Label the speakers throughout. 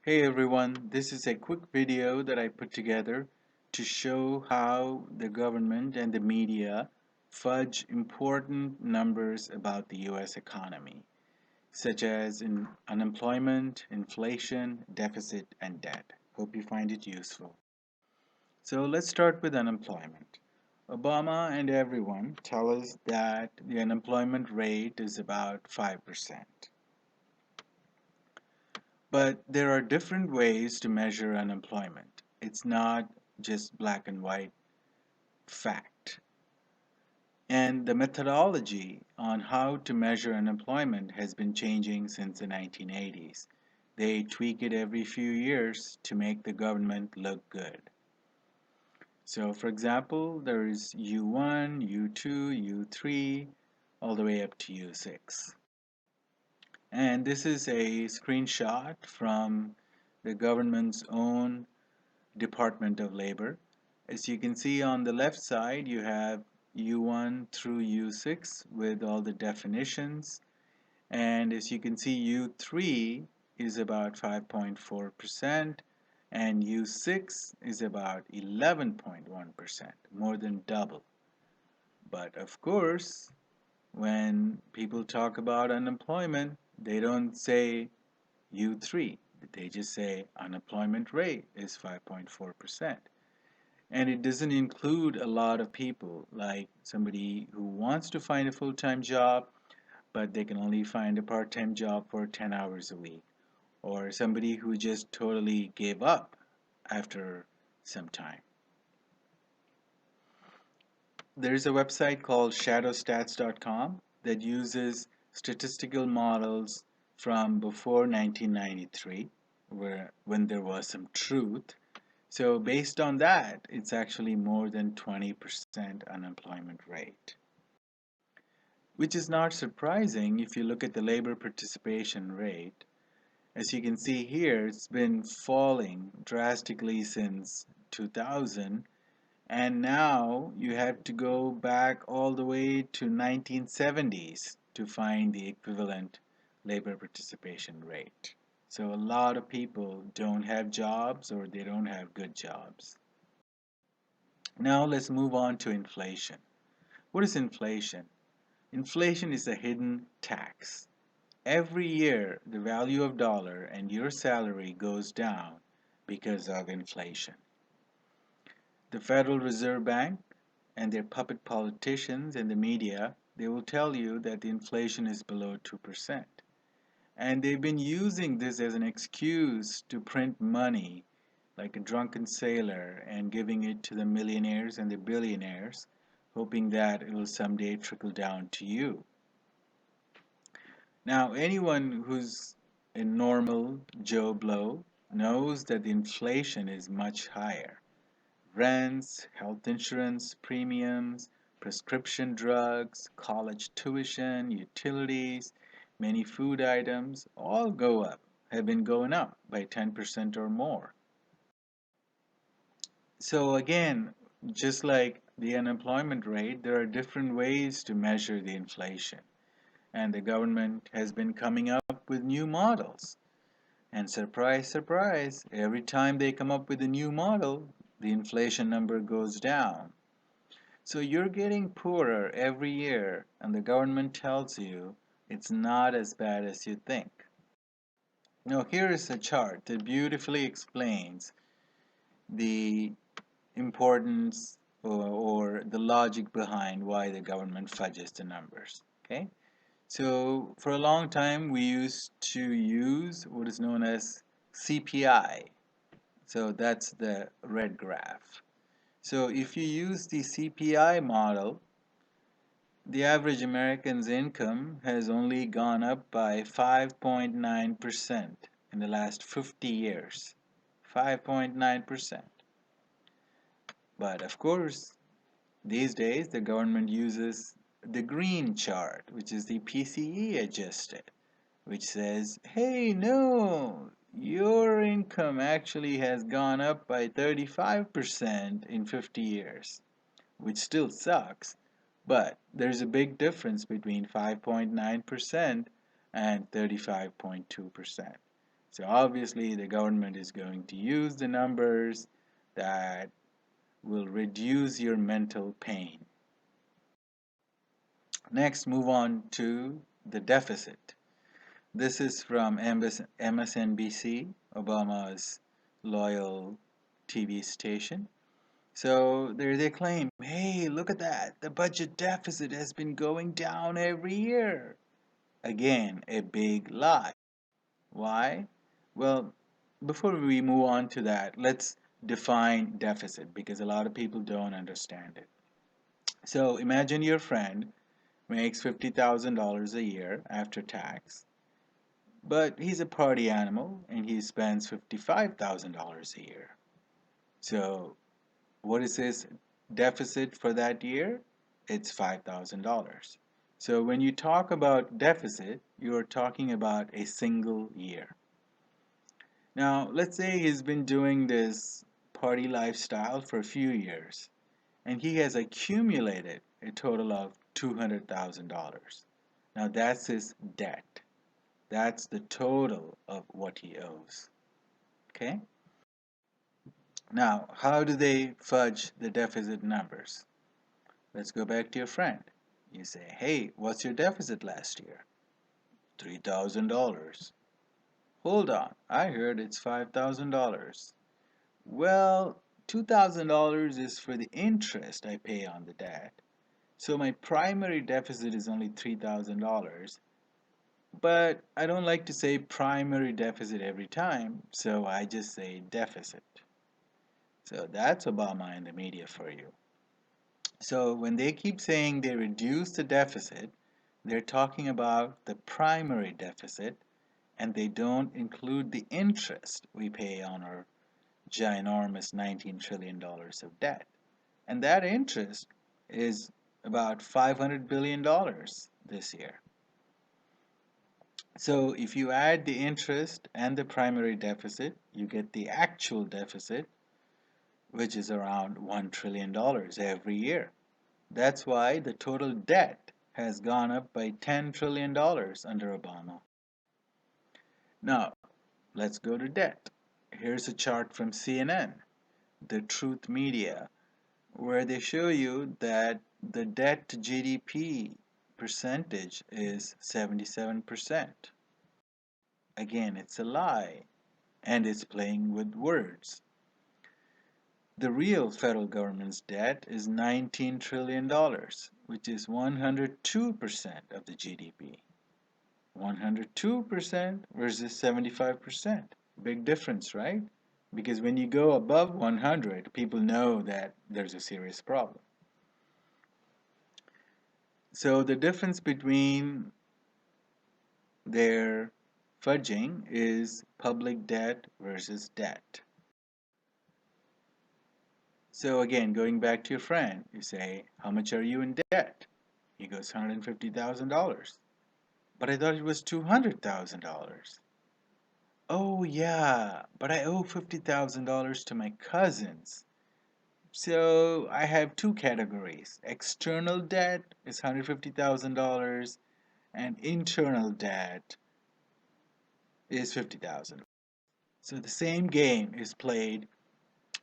Speaker 1: Hey everyone, this is a quick video that I put together to show how the government and the media fudge important numbers about the US economy, such as in unemployment, inflation, deficit, and debt. Hope you find it useful. So let's start with unemployment. Obama and everyone tell us that the unemployment rate is about 5%. But there are different ways to measure unemployment. It's not just black and white fact. And the methodology on how to measure unemployment has been changing since the 1980s. They tweak it every few years to make the government look good. So, for example, there is U1, U2, U3, all the way up to U6. And this is a screenshot from the government's own Department of Labor. As you can see on the left side, you have U1 through U6 with all the definitions. And as you can see, U3 is about 5.4% and U6 is about 11.1%, more than double. But of course, when people talk about unemployment, they don't say U3. They just say unemployment rate is 5.4%. And it doesn't include a lot of people, like somebody who wants to find a full-time job, but they can only find a part-time job for 10 hours a week, or somebody who just totally gave up after some time. There's a website called shadowstats.com that uses statistical models from before 1993, when there was some truth. So based on that, it's actually more than 20% unemployment rate, which is not surprising if you look at the labor participation rate. As you can see here, it's been falling drastically since 2000, and now you have to go back all the way to 1970s to find the equivalent labor participation rate. So a lot of people don't have jobs or they don't have good jobs. Now let's move on to inflation. What is inflation? Inflation is a hidden tax. Every year the value of dollar and your salary goes down because of inflation. The Federal Reserve Bank and their puppet politicians and the media, they will tell you that the inflation is below 2%. And they've been using this as an excuse to print money like a drunken sailor and giving it to the millionaires and the billionaires, hoping that it will someday trickle down to you. Now, anyone who's a normal Joe Blow knows that the inflation is much higher. Rents, health insurance premiums, prescription drugs, college tuition, utilities, many food items all go up, have been going up by 10% or more. So again, just like the unemployment rate, there are different ways to measure the inflation. And the government has been coming up with new models. And surprise, surprise, every time they come up with a new model, the inflation number goes down. So you're getting poorer every year, and the government tells you it's not as bad as you think. Now, here is a chart that beautifully explains the importance or the logic behind why the government fudges the numbers. Okay? So for a long time we used to use what is known as CPI. So that's the red graph. So if you use the CPI model, the average American's income has only gone up by 5.9% in the last 50 years. 5.9%. But of course, these days the government uses the green chart, which is the PCE adjusted, which says, hey, no, your income actually has gone up by 35% in 50 years, which still sucks, but there's a big difference between 5.9% and 35.2%. So obviously the government is going to use the numbers that will reduce your mental pain. Next, move on to the deficit. This is from MSNBC, Obama's loyal TV station. So there they claim, hey, look at that. The budget deficit has been going down every year. Again, a big lie. Why? Well, before we move on to that, let's define deficit because a lot of people don't understand it. So imagine your friend makes $50,000 a year after tax, but he's a party animal and he spends $55,000 a year. So what is his deficit for that year? It's $5,000. So when you talk about deficit, you're talking about a single year. Now, let's say he's been doing this party lifestyle for a few years and he has accumulated a total of $200,000. Now, that's his debt. That's the total of what he owes. Okay? Now, how do they fudge the deficit numbers? Let's go back to your friend. You say, hey, what's your deficit last year? $3,000. Hold on, I heard it's $5,000. Well, $2,000 is for the interest I pay on the debt. So my primary deficit is only $3,000. But I don't like to say primary deficit every time, so I just say deficit. So that's Obama and the media for you. So when they keep saying they reduce the deficit, they're talking about the primary deficit and they don't include the interest we pay on our ginormous $19 trillion of debt. And that interest is about $500 billion this year. So if you add the interest and the primary deficit, you get the actual deficit, which is around $1 trillion every year. That's why the total debt has gone up by $10 trillion under Obama. Now, let's go to debt. Here's a chart from CNN, the Truth Media, where they show you that the debt to GDP percentage is 77%. Again, it's a lie, and it's playing with words. The real federal government's debt is $19 trillion, which is 102% of the GDP. 102% versus 75%. Big difference, right? Because when you go above 100, people know that there's a serious problem. So the difference between their fudging is public debt versus debt. So again, going back to your friend, you say, how much are you in debt? He goes, $150,000. But I thought it was $200,000. Oh yeah, but I owe $50,000 to my cousins. So I have two categories. External debt is $150,000 and internal debt is $50,000. So the same game is played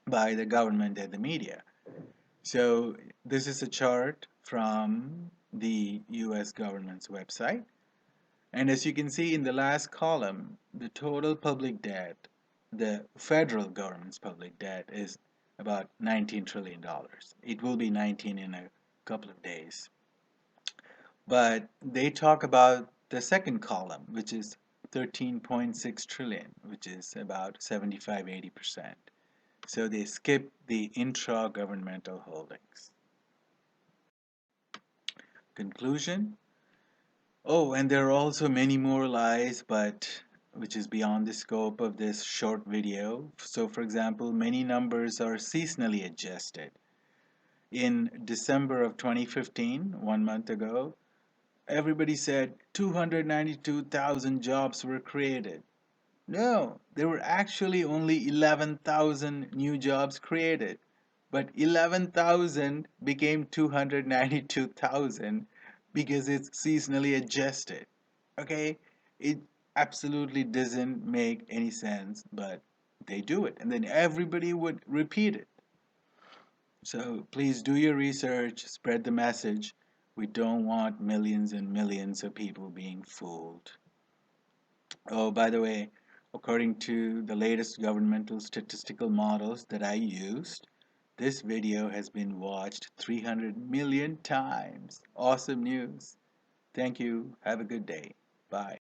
Speaker 1: by the government and the media. So this is a chart from the US government's website. And as you can see in the last column, the total public debt, the federal government's public debt is about $19 trillion. It will be 19 in a couple of days. But they talk about the second column, which is 13.6 trillion, which is about 75-80%. So they skip the intra-governmental holdings. Conclusion? Oh, and there are also many more lies, but which is beyond the scope of this short video. So for example, many numbers are seasonally adjusted. In December of 2015, 1 month ago, everybody said 292,000 jobs were created. No, there were actually only 11,000 new jobs created. But 11,000 became 292,000 because it's seasonally adjusted. Okay? absolutely doesn't make any sense, but they do it. And then everybody would repeat it. So please do your research, spread the message. We don't want millions and millions of people being fooled. Oh, by the way, according to the latest governmental statistical models that I used, this video has been watched 300 million times. Awesome news. Thank you. Have a good day. Bye.